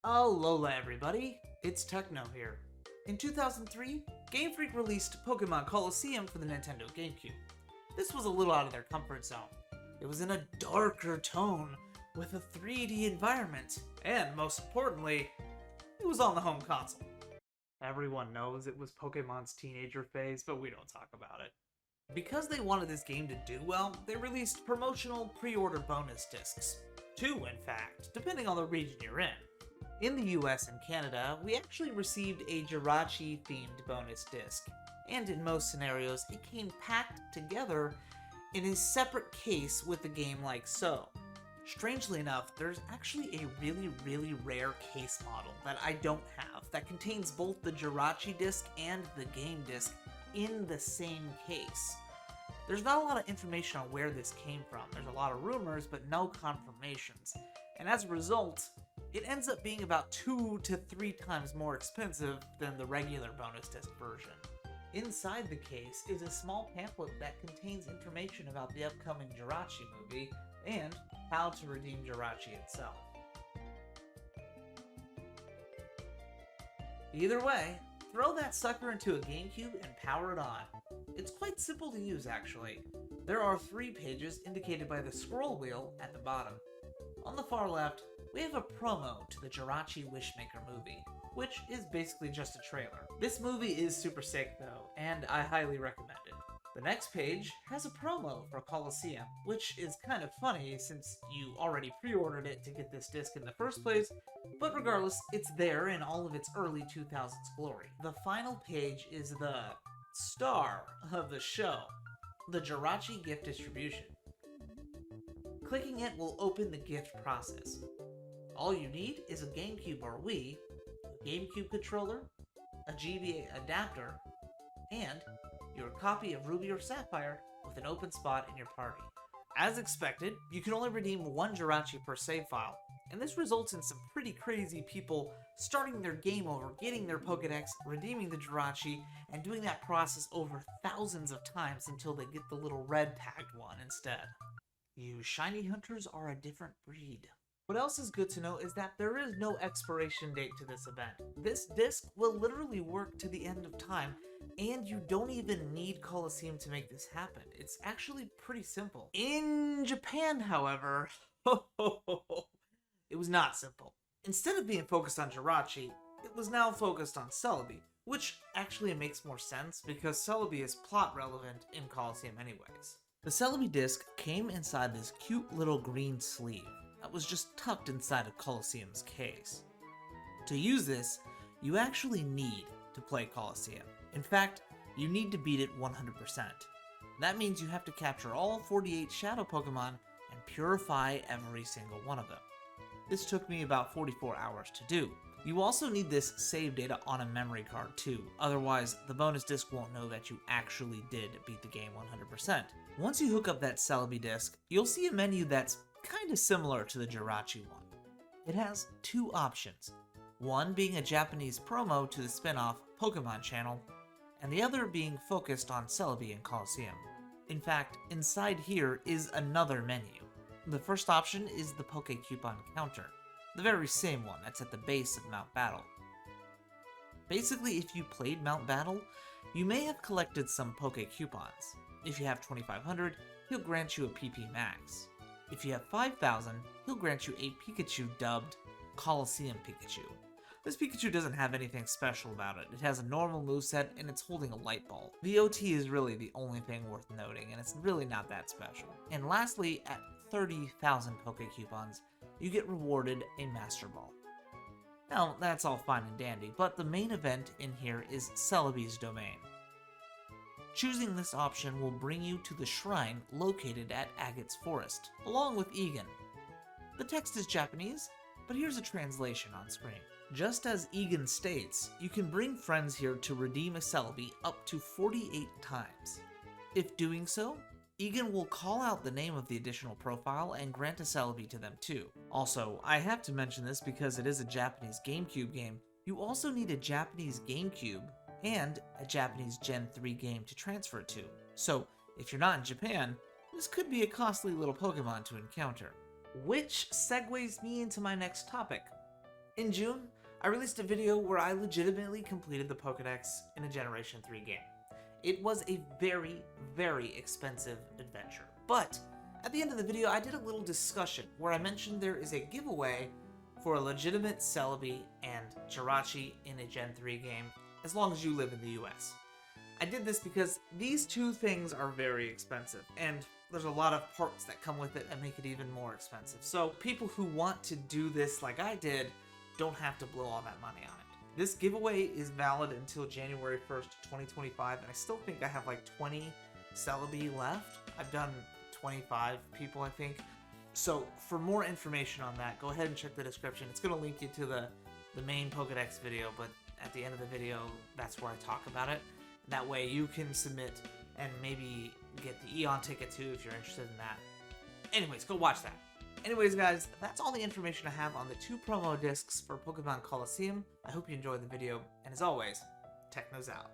Alola everybody, it's Techno here. In 2003, Game Freak released Pokémon Colosseum for the Nintendo GameCube. This was a little out of their comfort zone. It was in a darker tone, with a 3D environment, and most importantly, it was on the home console. Everyone knows it was Pokemon's teenager phase, but we don't talk about it. Because they wanted this game to do well, they released promotional pre-order bonus discs. 2, in fact, depending on the region you're in. In the US and Canada, we actually received a Jirachi-themed bonus disc, and in most scenarios, it came packed together in a separate case with the game like so. Strangely enough, there's actually a really rare case model that I don't have that contains both the Jirachi disc and the game disc in the same case. There's not a lot of information on where this came from. There's a lot of rumors, but no confirmations. And as a result, it ends up being about 2 to 3 times more expensive than the regular bonus disc version. Inside the case is a small pamphlet that contains information about the upcoming Jirachi movie and how to redeem Jirachi itself. Either way, throw that sucker into a GameCube and power it on. It's quite simple to use actually. There are 3 pages indicated by the scroll wheel at the bottom. On the far left, we have a promo to the Jirachi Wishmaker movie, which is basically just a trailer. This movie is super sick though, and I highly recommend it. The next page has a promo for Colosseum, which is kind of funny since you already pre-ordered it to get this disc in the first place, but regardless, it's there in all of its early 2000s glory. The final page is the star of the show, the Jirachi gift distribution. Clicking it will open the gift process. All you need is a GameCube or Wii, a GameCube controller, a GBA adapter, and your copy of Ruby or Sapphire with an open spot in your party. As expected, you can only redeem 1 Jirachi per save file, and this results in some pretty crazy people starting their game over, getting their Pokédex, redeeming the Jirachi, and doing that process over thousands of times until they get the little red tagged one instead. You shiny hunters are a different breed. What else is good to know is that there is no expiration date to this event. This disc will literally work to the end of time, and you don't even need Colosseum to make this happen. It's actually pretty simple. In Japan, however, it was not simple. Instead of being focused on Jirachi, it was now focused on Celebi, which actually makes more sense because Celebi is plot relevant in Colosseum anyways. The Celebi disc came inside this cute little green sleeve that was just tucked inside of Colosseum's case. To use this, you actually need to play Colosseum. In fact, you need to beat it 100%. That means you have to capture all 48 Shadow Pokemon and purify every single one of them. This took me about 44 hours to do. You also need this save data on a memory card too, otherwise the bonus disc won't know that you actually did beat the game 100%. Once you hook up that Celebi disc, you'll see a menu that's kind of similar to the Jirachi one. It has 2 options, one being a Japanese promo to the spin-off Pokemon channel, and the other being focused on Celebi and Colosseum. In fact, inside here is another menu. The first option is the Pokecoupon counter, the very same one that's at the base of Mount Battle. Basically, if you played Mount Battle, you may have collected some Pokecoupons. If you have 2,500, he'll grant you a PP Max. If you have 5,000, he'll grant you a Pikachu dubbed Colosseum Pikachu. This Pikachu doesn't have anything special about it. It has a normal moveset and it's holding a light ball. The OT is really the only thing worth noting, and it's really not that special. And lastly, at 30,000 Pokecoupons, you get rewarded a Master Ball. Now, that's all fine and dandy, but the main event in here is Celebi's domain. Choosing this option will bring you to the shrine located at Agate's Forest, along with Egan. The text is Japanese, but here's a translation on screen. Just as Egan states, you can bring friends here to redeem a Celebi up to 48 times. If doing so, Egan will call out the name of the additional profile and grant a Celebi to them too. Also, I have to mention this because it is a Japanese GameCube game, you also need a Japanese GameCube and a Japanese Gen 3 game to transfer it to. So, if you're not in Japan, this could be a costly little Pokemon to encounter. Which segues me into my next topic. In June, I released a video where I legitimately completed the Pokédex in a Generation 3 game. It was a very, very expensive adventure, but at the end of the video I did a little discussion where I mentioned there is a giveaway for a legitimate Celebi and Jirachi in a Gen 3 game, as long as you live in the US. I did this because these two things are very expensive, and there's a lot of parts that come with it and make it even more expensive. So people who want to do this like I did don't have to blow all that money on it. This giveaway is valid until January 1st, 2025, and I still think I have like 20 Celebi left. I've done 25 people, I think. So for more information on that, go ahead and check the description. It's going to link you to the main Pokédex video, but at the end of the video, that's where I talk about it. That way you can submit and maybe get the Eon ticket too if you're interested in that. Anyways, go watch that. Anyways, guys, that's all the information I have on the 2 promo discs for Pokemon Colosseum. I hope you enjoyed the video, and as always, Techno's out.